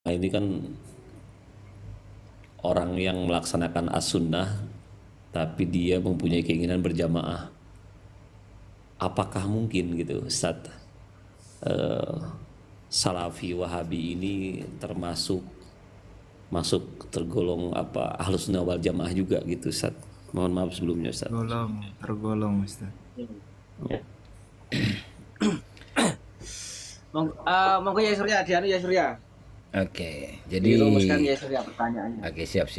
ini kan orang yang melaksanakan as-sunnah tapi dia mempunyai keinginan berjamaah. Apakah mungkin gitu Ustaz, eh, Salafi Wahabi ini termasuk masuk tergolong apa Ahlus Sunnah wal Jamaah juga gitu Ustaz. Mohon maaf sebelumnya Ustaz. Tergolong Ustaz. Ya. Monggo ya Surya, Dianu ya Surya. Oke, jadi Dirumuskan ya Surya pertanyaannya. oke, siap.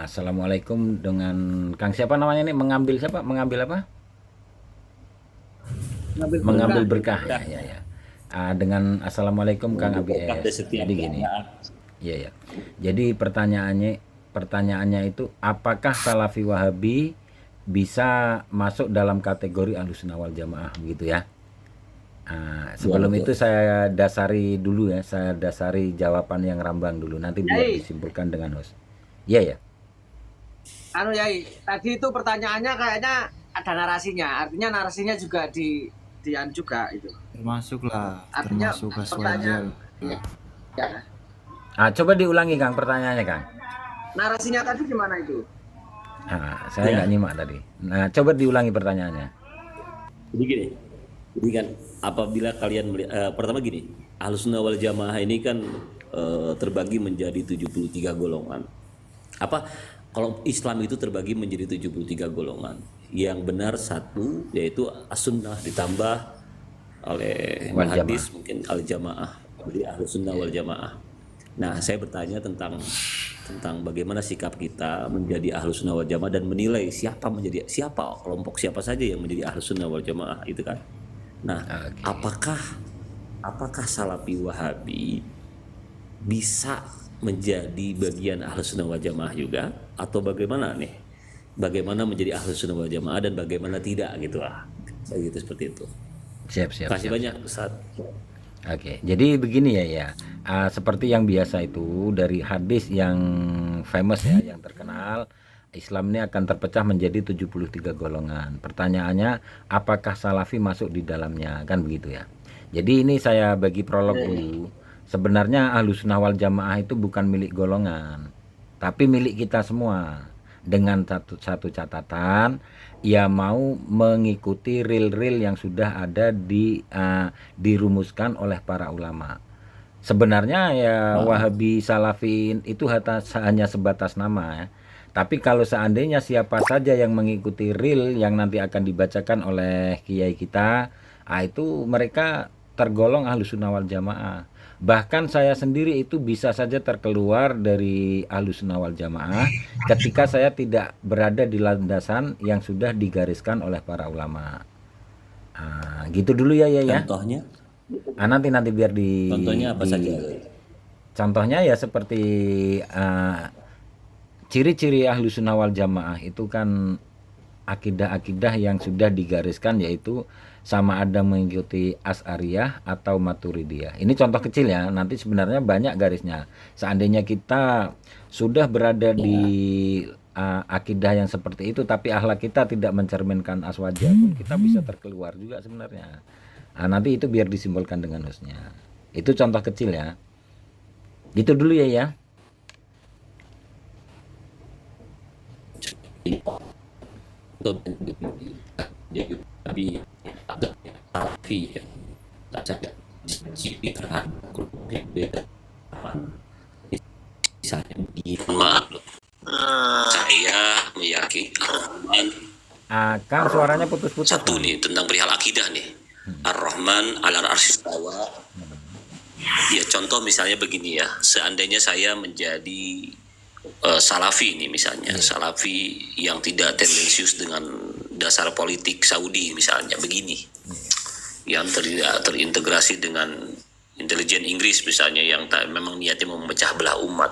Assalamualaikum dengan Kang siapa namanya nih? Mengambil siapa? Mengambil apa? Mengambil berkah. Ya. Dengan Assalamualaikum Kang Berkah dari ABS. setiap Jadi gini. keadaan. Ya. Jadi pertanyaannya itu apakah Salafi Wahabi bisa masuk dalam kategori Ahlussunnah wal Jamaah begitu ya? Sebelum betul. itu saya dasari dulu ya, saya dasari jawaban yang rambang dulu, nanti biar Yai. disimpulkan dengan host. Iya ya. Anu Yai, tadi itu pertanyaannya kayaknya ada narasinya. Artinya narasinya juga dian juga itu. Termasuk Gas pertanyaan Wajar. ya. Coba diulangi Kang pertanyaannya Kang. Narasinya tadi gimana itu? Saya Ya. nggak nyimak tadi. Nah, coba diulangi pertanyaannya. Jadi gini, jadi kan apabila kalian pertama gini, Ahlussunnah wal Jamaah ini kan terbagi menjadi 73 golongan. Apa kalau Islam itu terbagi menjadi 73 golongan. Yang benar satu yaitu As-Sunnah ditambah oleh Wal hadis mungkin al-jamaah, jadi Ahlussunnah wal Jamaah. Nah, saya bertanya tentang bagaimana sikap kita menjadi Ahlussunnah wal Jamaah dan menilai siapa kelompok siapa saja yang menjadi Ahlussunnah wal Jamaah itu kan. Nah, Oke. apakah Salafi Wahabi bisa menjadi bagian Ahlussunnah wal Jamaah juga atau bagaimana nih? Bagaimana menjadi Ahlussunnah wal Jamaah dan bagaimana tidak gitu lah. Saya gitu seperti itu. Siap. Kasih banyak Ustaz. Oke, jadi begini ya. Seperti yang biasa itu dari hadis yang famous ya, yang terkenal, Islam ini akan terpecah menjadi 73 golongan. Pertanyaannya, apakah Salafi masuk di dalamnya? Kan begitu ya. Jadi ini saya bagi prolog dulu. Sebenarnya Ahlussunnah wal Jamaah itu bukan milik golongan, tapi milik kita semua. Dengan satu catatan, ia mau mengikuti ril-ril yang sudah ada dirumuskan oleh para ulama. Sebenarnya ya Wahabi Salafin itu hanya sebatas nama ya. Tapi kalau seandainya siapa saja yang mengikuti ril yang nanti akan dibacakan oleh kiai kita, itu mereka tergolong Ahlussunnah wal Jamaah. Bahkan saya sendiri itu bisa saja terkeluar dari Ahlussunnah wal Jamaah ketika saya tidak berada di landasan yang sudah digariskan oleh para ulama. Gitu dulu ya. Contohnya? Nanti biar Contohnya apa saja? Contohnya ya seperti ciri-ciri Ahlussunnah wal Jamaah itu kan akidah-akidah yang sudah digariskan, yaitu sama ada mengikuti Asy'ariyah atau Maturidiyah. Ini contoh kecil ya, nanti sebenarnya banyak garisnya. Seandainya kita sudah berada di akidah yang seperti itu tapi akhlak kita tidak mencerminkan aswaja pun kita bisa terkeluar juga sebenarnya. Nanti itu biar disimpulkan dengan hostnya. Itu contoh kecil ya. Gitu dulu ya. Tapi agak Salafi ya, tak ada ciri terhadap kelompok yang beda. Misalnya begini, saya meyakini Kang suaranya putus-putus. satu nih tentang perihal akidah nih. Ar-Rahman 'alal arsy istawa. Ya contoh misalnya begini ya, seandainya saya menjadi Salafi ini misalnya, Salafi yang tidak tendensius dengan dasar politik Saudi misalnya begini, yang terintegrasi dengan intelijen Inggris misalnya, yang memang niatnya memecah belah umat.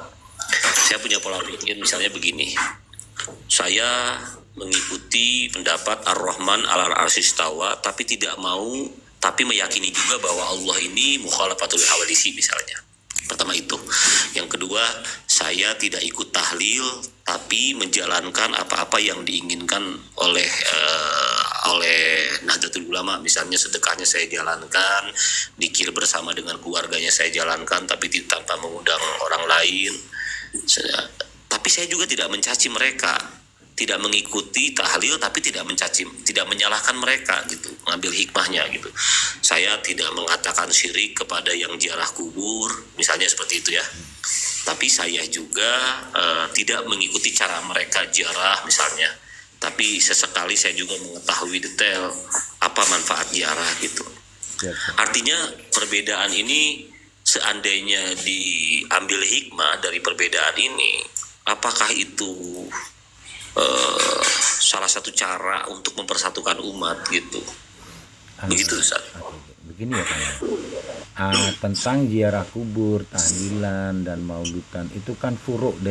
Saya punya pola pikir misalnya begini, saya mengikuti pendapat Ar-Rahman 'alal arsy istawa tapi meyakini juga bahwa Allah ini mukhalafatul hawadisi misalnya. Pertama itu. Yang kedua, saya tidak ikut tahlil tapi menjalankan apa-apa yang diinginkan oleh oleh Nahdlatul Ulama, misalnya sedekahnya saya jalankan, dikir bersama dengan keluarganya saya jalankan, tapi tanpa mengundang orang lain. Tapi saya juga tidak mencaci mereka, tidak mengikuti tahlil, tapi tidak mencaci, tidak menyalahkan mereka gitu, mengambil hikmahnya gitu. Saya tidak mengatakan syirik kepada yang ziarah kubur, misalnya seperti itu ya. Tapi saya juga tidak mengikuti cara mereka ziarah misalnya. Tapi sesekali saya juga mengetahui detail apa manfaat ziarah gitu. Artinya perbedaan ini seandainya diambil hikmah dari perbedaan ini, apakah itu salah satu cara untuk mempersatukan umat gitu? Begitu Ustaz. Begini ya Kang. Tentang ziarah kubur, tahlilan dan maulidan itu kan furuk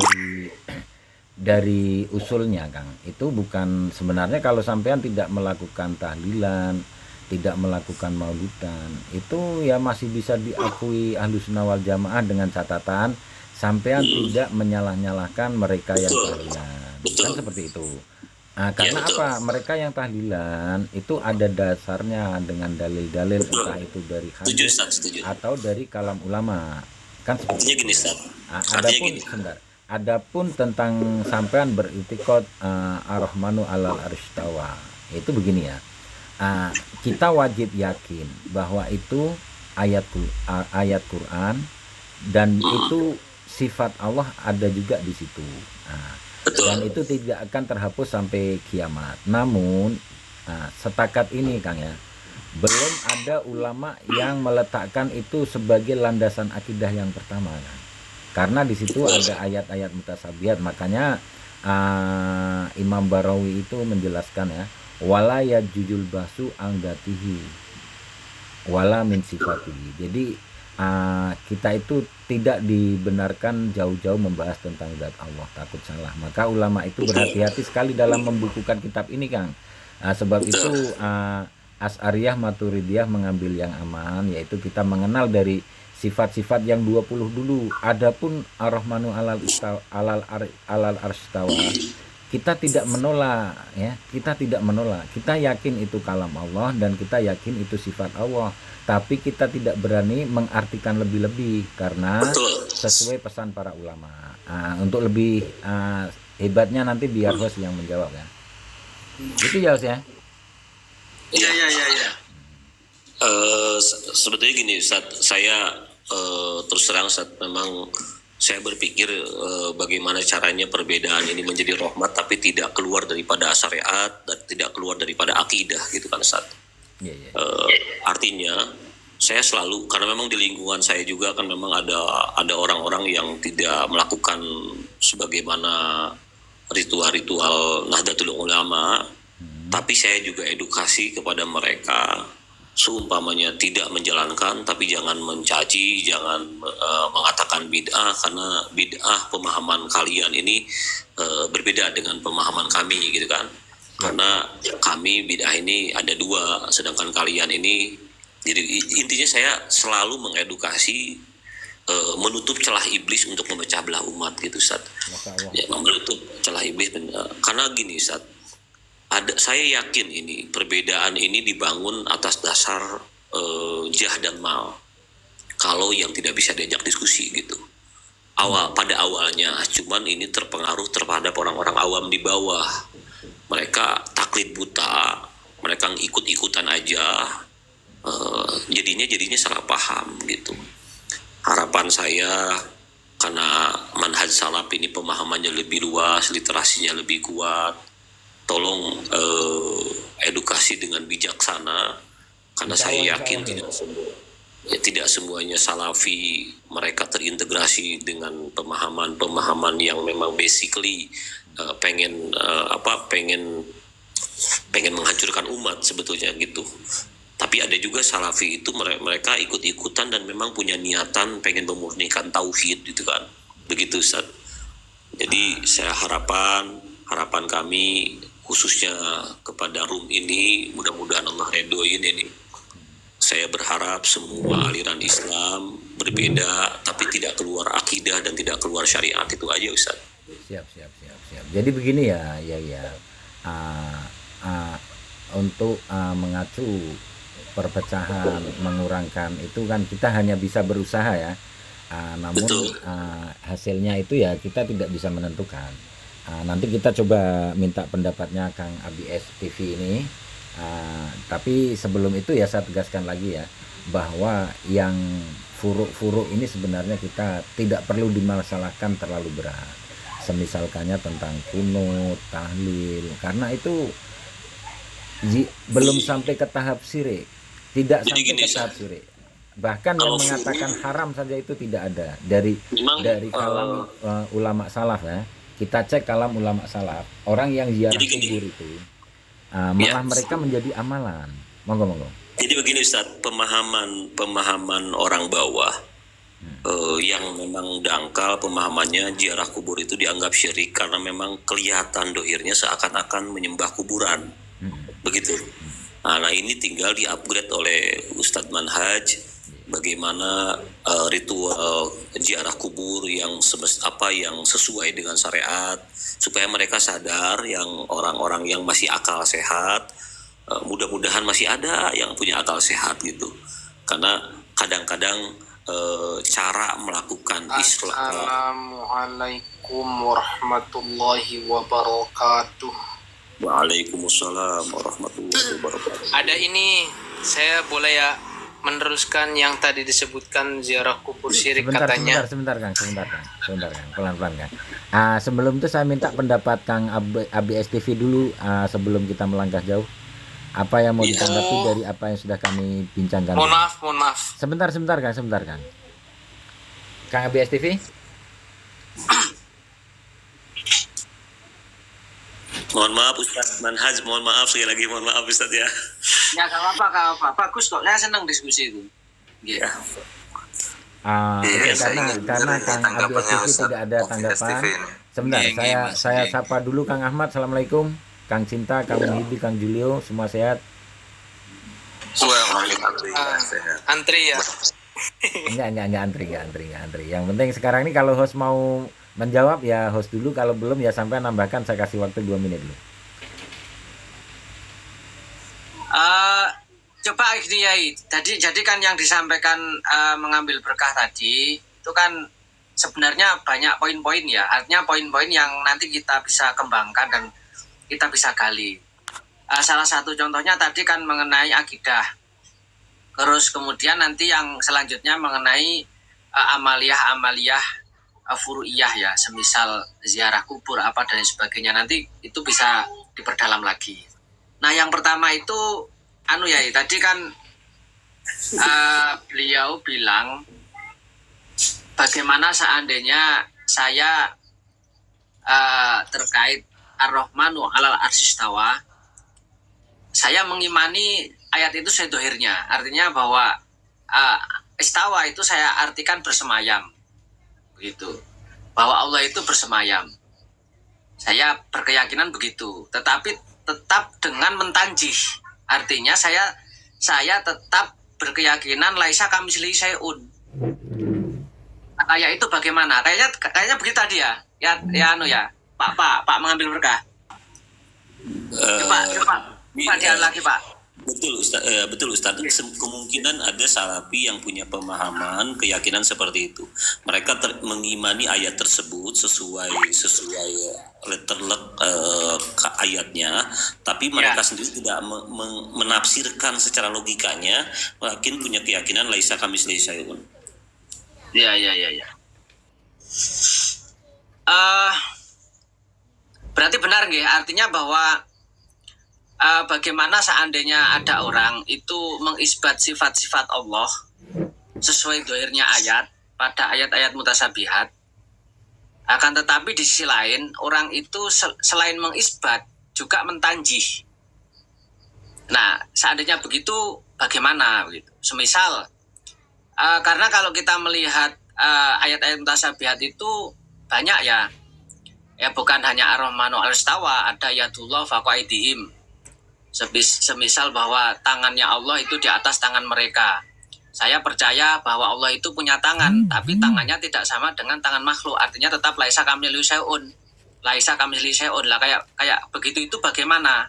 dari usulnya Kang. Itu bukan, sebenarnya kalau sampean tidak melakukan tahlilan, tidak melakukan maulidan, itu ya masih bisa diakui Ahlussunnah wal Jamaah dengan catatan sampean tidak menyalah-nyalahkan mereka yang tahlilan. Kan seperti itu. Karena apa? Mereka yang tahlilan itu ada dasarnya dengan dalil-dalil, entah itu dari hadis atau dari kalam ulama. Kan seperti gini, Ustaz. Adapun tentang sampean beritikad ar-Rahmanu 'alal arsy-istawa, itu begini ya. Kita wajib yakin bahwa itu ayat Quran dan itu sifat Allah ada juga di situ. Dan itu tidak akan terhapus sampai kiamat. Namun setakat ini Kang ya, belum ada ulama yang meletakkan itu sebagai landasan akidah yang pertama kan. Karena di situ ada ayat-ayat mutasabihat, makanya Imam Barawi itu menjelaskan ya, wala yajujul basu anggatihi wala min sifatihi. Jadi kita itu tidak dibenarkan jauh-jauh membahas tentang zat Allah, takut salah. Maka ulama itu berhati-hati sekali dalam membukukan kitab ini Kang. Sebab itu Asy'ariyah Maturidiyah mengambil yang aman, yaitu kita mengenal dari sifat-sifat yang 20 dulu. Adapun ar-Rahmanu 'alal arsy-istawa, kita tidak menolak ya, kita tidak menolak. Kita yakin itu kalam Allah dan kita yakin itu sifat Allah. Tapi kita tidak berani mengartikan lebih-lebih karena sesuai pesan para ulama. Untuk lebih hebatnya nanti biar host yang menjawab ya. Itu ya host ya. Iya. Sebetulnya gini Ustaz, saya terus terang Ustaz, memang saya berpikir bagaimana caranya perbedaan ini menjadi rahmat tapi tidak keluar daripada syariat dan tidak keluar daripada akidah gitu kan Ustaz. Artinya saya selalu, karena memang di lingkungan saya juga kan memang ada orang-orang yang tidak melakukan sebagaimana ritual-ritual Nahdlatul Ulama, tapi saya juga edukasi kepada mereka, seumpamanya tidak menjalankan, tapi jangan mencaci, jangan mengatakan bid'ah, karena bid'ah pemahaman kalian ini berbeda dengan pemahaman kami gitu kan. Karena kami bid'ah ini ada dua, sedangkan kalian ini, jadi intinya saya selalu mengedukasi, menutup celah iblis untuk memecah belah umat gitu Ustaz. Ya, menutup celah iblis, karena gini Ustaz, saya yakin ini perbedaan ini dibangun atas dasar jah dan mal. Kalau yang tidak bisa diajak diskusi gitu. Pada awalnya, cuman ini terpengaruh terhadap orang-orang awam di bawah. Mereka taklid buta, mereka ikut-ikutan aja, jadinya salah paham gitu. Harapan saya, karena manhaj salaf ini pemahamannya lebih luas, literasinya lebih kuat, tolong edukasi dengan bijaksana, karena saya yakin tidak semuanya salafi mereka terintegrasi dengan pemahaman yang memang basically pengen menghancurkan umat sebetulnya gitu. Tapi ada juga salafi itu mereka ikut-ikutan dan memang punya niatan pengen memurnikan tauhid gitu kan. Begitu Ustaz. Jadi harapan kami khususnya kepada room ini, mudah-mudahan Allah redoin ini. Saya berharap semua aliran Islam berbeda tapi tidak keluar akidah dan tidak keluar syariat, itu aja Ustaz. Siap. Jadi begini ya. untuk mengacu perpecahan, mengurangkan itu kan kita hanya bisa berusaha ya. Namun Betul. hasilnya itu ya kita tidak bisa menentukan. Nanti kita coba minta pendapatnya Kang ABS TV ini. Tapi sebelum itu ya saya tegaskan lagi ya bahwa yang furuk-furuk ini sebenarnya kita tidak perlu dimasalahkan terlalu berat. Semisalkannya tentang kunut, tahlil, karena itu belum sampai ke tahap syirik, tidak Jadi sampai gini, ke tahap Ustaz. syirik. Bahkan Kalau yang mengatakan furuk, haram saja itu tidak ada dari memang kalam ulama salaf ya. Kita cek kalam ulama salaf, orang yang ziarah jadi gini, kubur itu ya. malah mereka menjadi amalan. Monggo monggo. Jadi begini Ustaz, pemahaman orang bawah yang memang dangkal pemahamannya ziarah kubur itu dianggap syirik karena memang kelihatan dohirnya seakan-akan menyembah kuburan, begitu. Nah ini tinggal di-upgrade oleh Ustadz Manhaj bagaimana ritual ziarah kubur yang yang sesuai dengan syariat supaya mereka sadar, yang orang-orang yang masih akal sehat, mudah-mudahan masih ada yang punya akal sehat gitu, karena kadang-kadang cara melakukan Islam. Assalamualaikum warahmatullahi wabarakatuh. Waalaikumsalam warahmatullahi wabarakatuh. Ada ini, saya boleh ya meneruskan yang tadi disebutkan ziarah kubur syirik katanya. Sebentar Kang, pelan-pelan Kang. Sebelum itu saya minta pendapat Kang ABS TV dulu sebelum kita melangkah jauh. Apa yang mau ditanggapi dari apa yang sudah kami bincangkan? Mohon maaf. Sebentar Kang. Kang ABS TV? Mohon maaf Ustaz Manhaj, mohon maaf sekali lagi, mohon maaf Ustaz ya. Ya gak apa-apa. Bagus kok, saya senang diskusi itu. Ya. Karena Kang ABS TV tidak ada tanggapan. Sebentar, saya sapa dulu Kang Ahmad. Assalamualaikum. Kang Cinta, Kang Muhyiddin, Kang Julio, semua sehat? Antri ya. Enggak antri. Yang penting sekarang ini kalau host mau menjawab ya host dulu, kalau belum ya sampai nambahkan, saya kasih waktu 2 menit dulu. Coba Yai, jadi kan yang disampaikan mengambil berkah tadi itu kan sebenarnya banyak poin-poin ya, artinya poin-poin yang nanti kita bisa kembangkan dan kita bisa gali. Salah satu contohnya tadi kan mengenai akidah. Terus kemudian nanti yang selanjutnya mengenai amaliyah furu'iyah ya, semisal ziarah kubur apa dan sebagainya, nanti itu bisa diperdalam lagi. Nah yang pertama itu ya tadi kan beliau bilang bagaimana seandainya saya terkait Ar-Rahmanu 'alal arsy istawa, saya mengimani ayat itu sedohirnya, artinya bahwa istawa itu saya artikan bersemayam, begitu, bahwa Allah itu bersemayam. Saya berkeyakinan begitu, tetapi tetap dengan mentanjih, artinya saya tetap berkeyakinan laisa kamitslihi syai'un. Kayak itu bagaimana? Kayaknya begitu tadi ya. Ya Pak mengambil berkah. Coba dialog lagi Pak. Betul Ustaz. Kemungkinan ada salafi yang punya pemahaman, keyakinan seperti itu. Mereka mengimani ayat tersebut sesuai letterlet ayatnya, tapi mereka sendiri tidak menafsirkan secara logikanya, mungkin punya keyakinan laisa kamitslihi syai'un. Ya. Berarti benar nggih, artinya bahwa bagaimana seandainya ada orang itu mengisbat sifat-sifat Allah sesuai dohirnya ayat pada ayat-ayat mutasabihat, akan tetapi di sisi lain orang itu selain mengisbat juga mentanjih. Nah seandainya begitu bagaimana begitu? Semisal karena kalau kita melihat ayat-ayat mutasabihat itu banyak ya bukan hanya Ar-Rahmanu 'alal istawa, ada yadullah fawqa aydihim, semisal bahwa tangannya Allah itu di atas tangan mereka. Saya percaya bahwa Allah itu punya tangan, tapi tangannya tidak sama dengan tangan makhluk, artinya tetap laisa kamitslihi syai'un lah, kayak begitu, itu bagaimana?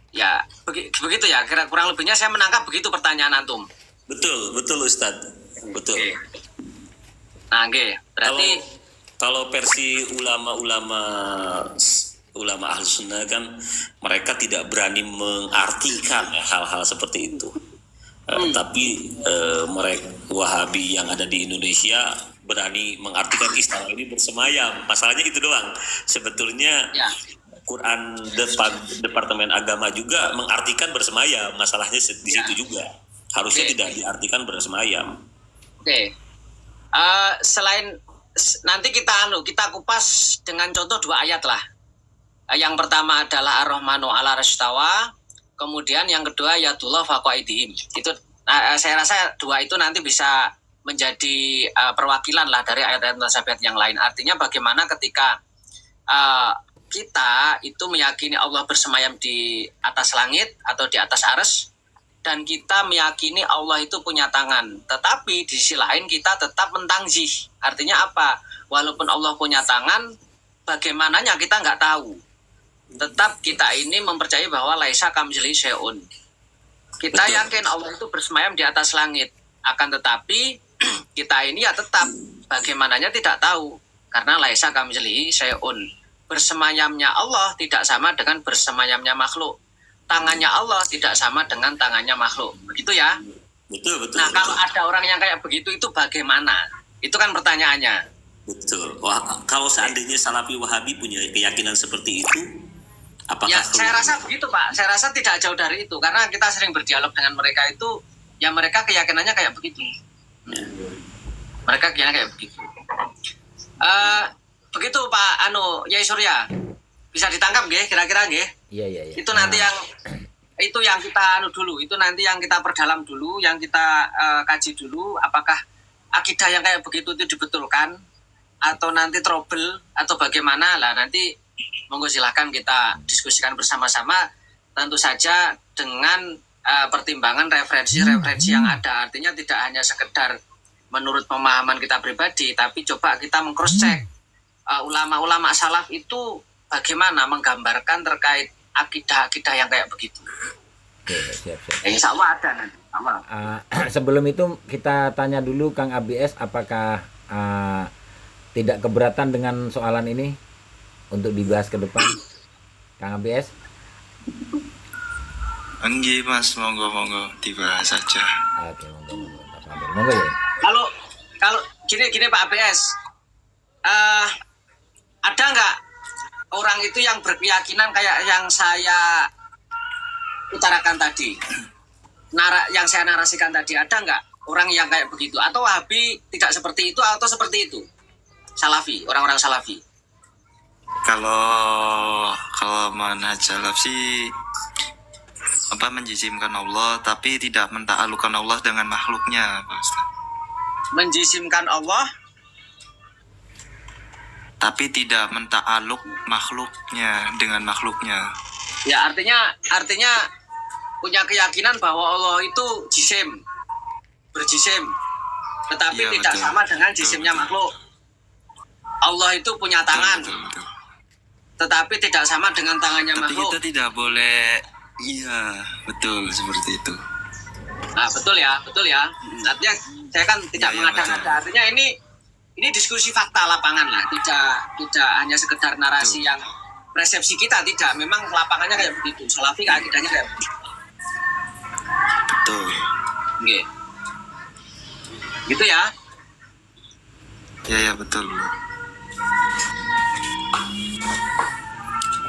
Ya, begitu ya. Kira kurang lebihnya saya menangkap begitu pertanyaan antum. Betul, betul Ustadz. Betul. Oke. Nah, oke. Berarti Kalau versi ulama ahli sunnah kan mereka tidak berani mengartikan hal-hal seperti itu. Tapi mereka Wahabi yang ada di Indonesia berani mengartikan istilah ini bersemayam. Masalahnya itu doang. Sebetulnya ya. Quran Departemen Agama juga mengartikan bersemayam. Masalahnya di situ juga. Harusnya tidak diartikan bersemayam. Oke. Selain nanti kita kupas dengan contoh 2 ayat lah. Yang pertama adalah Ar-Rahmanu 'ala rastawa, kemudian yang kedua yadullah fawqa aydihim. Itu saya rasa 2 itu nanti bisa menjadi perwakilan lah dari ayat-ayat mutasyabihat yang lain. Artinya bagaimana ketika kita itu meyakini Allah bersemayam di atas langit atau di atas arsy, dan kita meyakini Allah itu punya tangan. Tetapi di sisi lain kita tetap mentangzih. Artinya apa? Walaupun Allah punya tangan, bagaimananya kita nggak tahu. Tetap kita ini mempercayai bahwa laisa kamitslihi syai'un. Kita yakin Allah itu bersemayam di atas langit. Akan tetapi kita ini ya tetap bagaimananya tidak tahu. Karena laisa kamitslihi syai'un. Bersemayamnya Allah tidak sama dengan bersemayamnya makhluk. Tangannya Allah tidak sama dengan tangannya makhluk. Begitu ya? Betul. Nah, kalau ada orang yang kayak begitu itu bagaimana? Itu kan pertanyaannya. Betul. Kalau seandainya Salafi Wahabi punya keyakinan seperti itu, apakah Ya, saya rasa begitu, Pak. Saya rasa tidak jauh dari itu. Karena kita sering berdialog dengan mereka itu, ya mereka keyakinannya kayak begitu. Mereka keyakinannya kayak begitu. Begitu Pak Yai Surya. Bisa ditangkap nggih kira-kira nggih? Iya. Itu nanti yang kita dulu, itu nanti yang kita perdalam dulu, yang kita kaji dulu apakah akidah yang kayak begitu itu dibetulkan atau nanti trouble atau bagaimana lah, nanti monggo silahkan kita diskusikan bersama-sama, tentu saja dengan pertimbangan referensi-referensi yang ada. Artinya tidak hanya sekedar menurut pemahaman kita pribadi, tapi coba kita meng-cross check ulama-ulama salaf itu bagaimana menggambarkan terkait akidah-akidah yang kayak begitu. Oke, siap. Insya Allah ada nanti. Sebelum itu kita tanya dulu Kang ABS, apakah tidak keberatan dengan soalan ini untuk dibahas ke depan, Kang ABS? Enggak Mas, monggo dibahas saja. Oke, monggo ya. Kalau gini Pak ABS, ada nggak orang itu yang berkeyakinan kayak yang saya utarakan tadi, yang saya narasikan tadi, ada nggak orang yang kayak begitu? Atau Wahabi tidak seperti itu atau seperti itu? Salafi, orang-orang Salafi. Kalau manhaj salaf sih menjisimkan Allah tapi tidak menta'alukan Allah dengan makhluknya, Pak Ustaz. Menjisimkan Allah tapi tidak menta'aluk makhluknya dengan makhluknya. ya, artinya punya keyakinan bahwa Allah itu berjisim, tetapi Ya, tidak betul. sama dengan jisimnya Betul. makhluk. Allah itu punya tangan, Betul. tetapi tidak sama dengan tangannya Tapi makhluk. kita tidak boleh, iya betul seperti itu. Nah, betul ya. Artinya saya kan tidak Iya, mengada-ngada. Artinya ini diskusi fakta lapangan lah, tidak hanya sekedar narasi yang persepsi kita, tidak. Memang lapangannya kayak begitu. Salafi akidahnya kayak begitu. Betul. Oke. Gitu ya. Ya betul.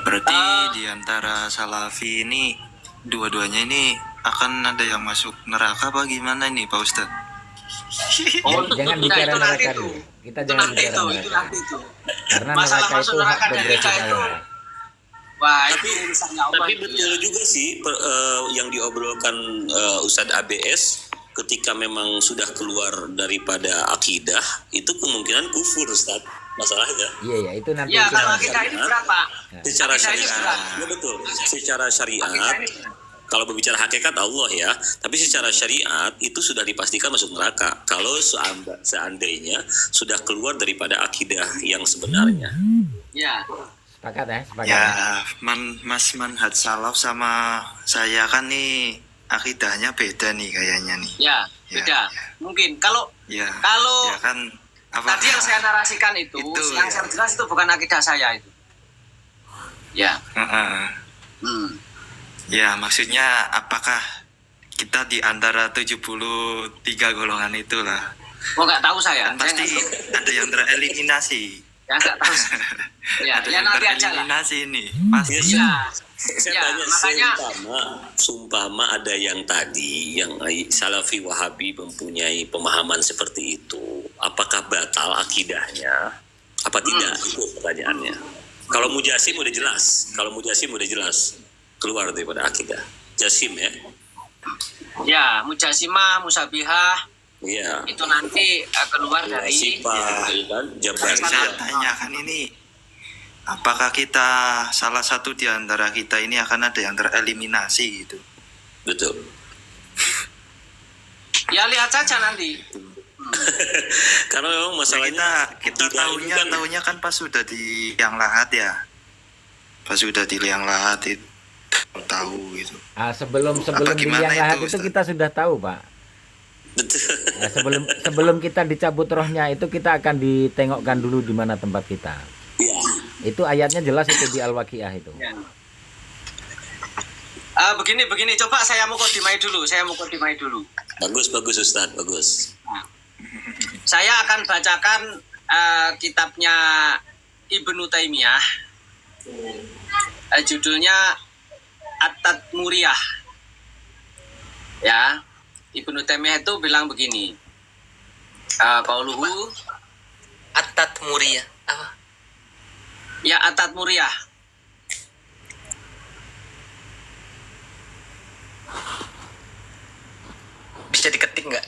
Berarti di antara salafi ini dua-duanya ini akan ada yang masuk neraka apa gimana nih Pak Ustadz? Jangan bicara neraka dulu. Kita jangan bicara neraka. Karena Masalah neraka masuk itu hak neraka dan progresif nikah itu, Allah. wah, itu urusannya Allah. Tapi itu betul ya. juga sih yang diobrolkan Ustadz ABS, ketika memang sudah keluar daripada akidah itu kemungkinan kufur, Ustadz, masalahnya. Iya, itu nanti Ya, kita kalau bahas. akidah ini berapa? Secara Akidah ini syariat, berapa? ya betul. Secara syariat, Akidah ini berapa? kalau berbicara hakikat Allah ya, tapi secara syariat itu sudah dipastikan masuk neraka. Kalau seandainya sudah keluar daripada akidah yang sebenarnya. Ya. Sepakat ya, sepakat. Ya, Mas Manhaj Salaf sama saya kan nih akidahnya beda nih kayaknya nih. Ya, Ya, beda. Mungkin kalau Ya, Kalau ya kan apa? tadi yang saya narasikan itu, Itu, yang ya. saya jelas itu bukan akidah saya itu. Ya. Heeh. Hmm. Ya, maksudnya apakah kita di antara 73 golongan itulah? Oh, nggak tahu saya. Kan Saya pasti nggak tahu. ada yang tereliminasi. Ya, nggak tahu. Ya, Ada ya yang nanti aja lah. tereliminasi ini. Pasti. Ya. Saya Ya, tanya, makanya sumpama ada yang tadi yang Salafi Wahabi mempunyai pemahaman seperti itu, apakah batal akidahnya? Apa tidak? Itu pertanyaannya. Kalau Mujasim udah jelas, keluar daripada akidah. Jasim ya, ya, mujasimah, musabihah iya. itu nanti keluar dari Sifat, kan? Jabar. Saya tanyakan ini, apakah kita salah satu di antara kita ini akan ada yang tereliminasi gitu? Betul. ya lihat saja nanti. Karena memang Nah, masalahnya kita akidah itu tahunya kan pas sudah di liang lahat ya. Pas sudah di liang lahat itu tahu gitu. Sebelum Apa di gimana liang lahat itu, itu Ustaz? kita sudah tahu, Pak. betul. Nah, sebelum kita dicabut rohnya itu kita akan ditengokkan dulu di mana tempat kita. Iya. Itu ayatnya jelas itu di Al-Waqiah itu. Ya. Begini, coba saya mukadimai dulu. Bagus Ustaz, bagus. Saya akan bacakan kitabnya Ibnu Taimiyah. Judulnya At-Tadmuriyah. Ya, Ibnu Taimiyah itu bilang begini. Qauluhu At-Tatmuriyah. Apa? ya At-Tadmuriyah. Bisa diketik nggak?